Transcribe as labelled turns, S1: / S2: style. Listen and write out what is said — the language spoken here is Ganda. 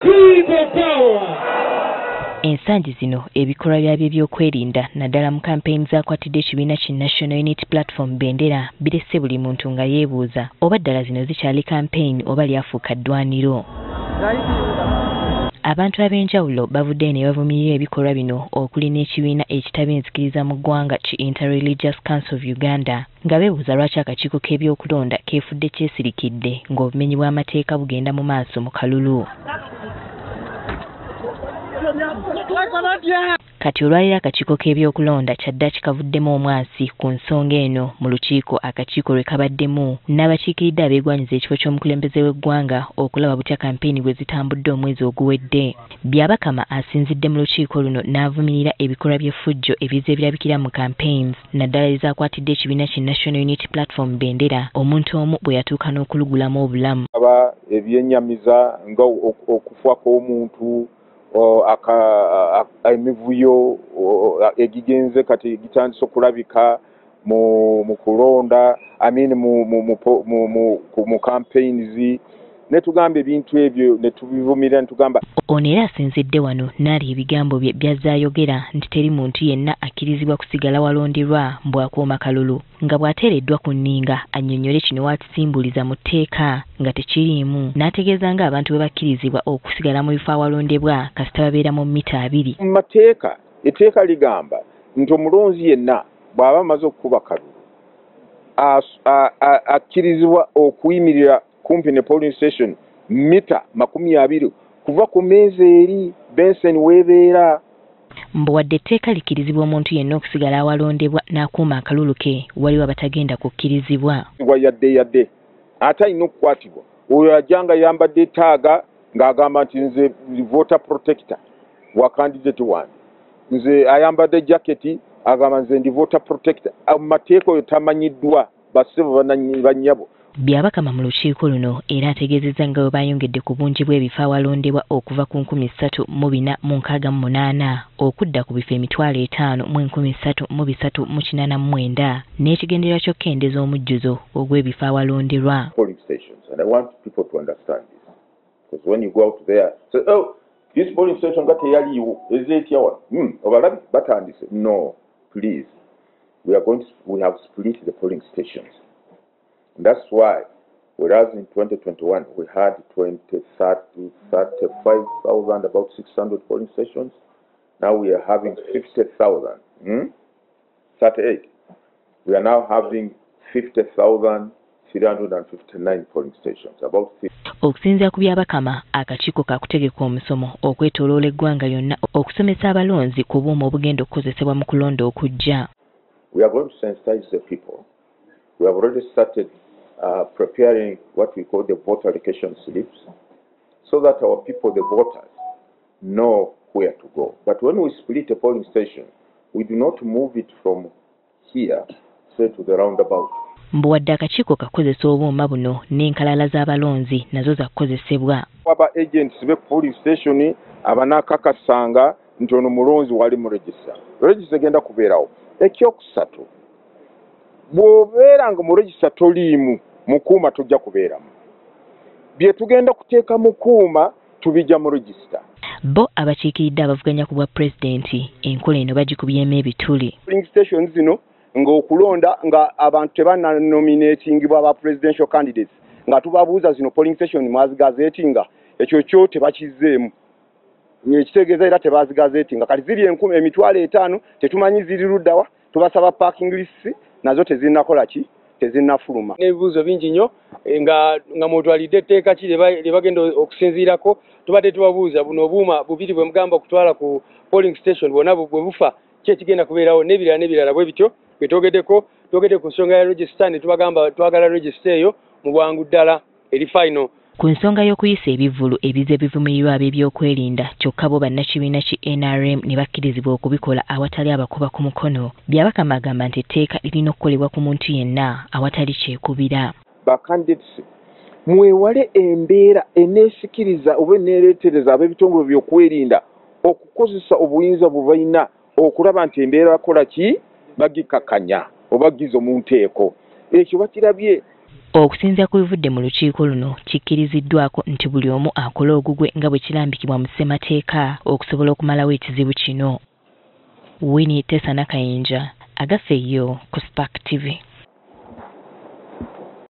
S1: People power.
S2: Ensangi zino ebikolwa byabyo by'okwerinda naddala mu campaign zaakwatidde ekibiina ki National Unity Platform Bendera birese buli muntu nga yeebuuza oba ddala zino zikyali campaign oba lyafuuka ddwaniro. Abantu ab'enjawulo bavudde ne bavumirira ebikolwa bino okuli n'ekibiina ekitaba enzikiriza mu ggwanga ki Interreligious Council of Uganda nga beebuuza lwaki akakiiko k'ebyokulonda keefudde kyesirikidde ng'obumenyi bw'amateeka bugenda mu maaso mu kalulu. Kati olwaliro akakiiko k'ebyokulonda kyadda kikavuddemu omwasi ku nsonga eno mu lukiiko akakiiko lwe kabaddemu n'abakiikiridde abeegwanyiza ekifo ky'omukulembeze w'eggwanga okulaba butya kampeyini bwe zitambudde omwezi oguwedde. Byabakama asinzidde mu lukiiko luno n'avumirira ebikolwa by'effujjo ebize birabikira mu campaigns naddala ezaakwatidde ekibiina ki National Unity Platform Bendera omuntu omu bwe yatuuka n'okulugulamu obulamu.
S3: Aba ebyennyamiza nga okufa kw'omuntu emivuyo egigenze kati gitandise okulabika mu kulonda mu campaigns netugamba ebintu ebyo netubivumira netugamba.
S2: Ono era asinzidde wano n'ali ebigambo bye byazzaayogera nti teri muntu yenna akkirizibwa kusigala walonderwa mbwakuuma kalulu nga bw'ateereddwa ku nninga annyonnyole kino wakisimbuliza mu tteeka nga tekiriimu n'ategeeza nga abantu bwe bakkirizibwa okusigala mu bifo awalondebwa kasita babeera mu mita 2.
S3: Mu mateeka etteeka ligamba nti omulonzi yenna bw'aba amaze okukuba kalulu akkirizibwa okuyimirira kumpi ne polling station mita 20 kuva ku meeza eri Benson weebeera.
S2: Mbu wadde etteeka likkirizibwa omuntu yenna okusigala awalondebwa n'akuuma akalulu ke waliwo abatagenda kukkirizibwa.
S3: Yadde ate alina okukwatibwa oyo ajanga yambadde ettaaga ng'agamba nti nze voter protector wa candidate wange, nze ayambadde jaketi agamba nze ndi voter protector. Mu mateeka oyo tamanyiddwa bassebo bannyabo.
S2: Byabakama mu lukiiko luno era ategeezezza nga bwe bayongedde ku bungi bw'ebifo awalondebwa okuva ku 3,468 okudda ku bifo 5,389 n'ekigendererwa ky'okkendeeza omujjuzo ogw'ebifo awalonderwa.
S3: Polling stations, and I want people to understand this, because when you go out there say, oh, this polling station got yaliwo is it your obalabi batandise. No, please, we have split the polling stations. That's why, whereas in 2021 we had 35,000, about 600 polling stations, now we are having 50,000. 38. We are now having 50,359 polling stations. About 50.
S2: Okusinziira ku byabakama akakiiko kakutegeka omusomo okwetooloola eggwanga lyonna okusomesa abalonzi ku bw'omu obugenda okukozesebwa mu kulonda okujja.
S3: We are going to sensitize the people. We have already started preparing what we call the voter allocation slips so that our people, the voters, know where to go. But when we split a polling station, we do not move it from here straight to the roundabout.
S2: Mbu wadde akakiiko kakozesa obuuma buno n'enkalala z'abalonzi nazo zakukozesebwa.
S3: Aba agents be polling station abanaakakasanga nti ono mulonzi wali mu register. Register egenda kubeerawo. Ekyokusatu, bw'obeera nga mu register toliimu mukuuma tujja kubeeramu. Bye tugenda kuteeka mukuuma tubijja mu register.
S2: Bo abakiikiridde abavuganya ku bwa pulezidenti enkola eno bagikubyemu ebituli.
S4: Polling stations zino ng'okulonda nga abantu tebannanominatingibwa aba presidential candidates nga tubabuuza zino polling station mwazigazeetinga ekyo kyo tebakizzeemu. Ekitegeeza era tebazigazeetinga kati ziri 5,000 tetumanyi ziri luddawa tubasaba parking list nazo tezinnakola ki tezinnafuluma.
S5: N'ebibuuzo bingi nnyo nga mwotwalidde etteeka ki lye bagenda okusinziirako tubadde tubabuuza buno obuuma bubiri bwe mugamba okutwala ku polling station bwonna bwe bufa ki ekigenda kubeerawo n'ebirala bwe bityo bwe twogedde ku nsonga ya register ne tubagamba twagala register eyo mu bwangu ddala eri final.
S2: Ku nsonga y'okuyisa ebivvulu ebize bivumirirwa ab'ebyokwerinda kyokka bo bannakibiina ki NRM ne bakkirizibwa okubikola awatali abakuba ku mukono. Byabakama agamba nti etteeka lirina okukolebwa ku muntu yenna awatali kyekubira.
S3: Bacandidates mwewale embeera eneesikiriza oba eneereetereza ab'ebitongole by'okwerinda okukozesa obuyinza bwe balina okulaba nti embeera bakola ki bagikakanya oba gizo mu nteeko. Ekyo bakirabye
S2: Okusinziira ku bivudde mu lukiiko luno kikkiriziddwako nti buli omu akola ogugwe nga bwe kirambikibwa mu ssemateeka okusobola okumalawo ekizibu kino. Winnie Tessa Nakayinja, agafeeyo ku Spark TV.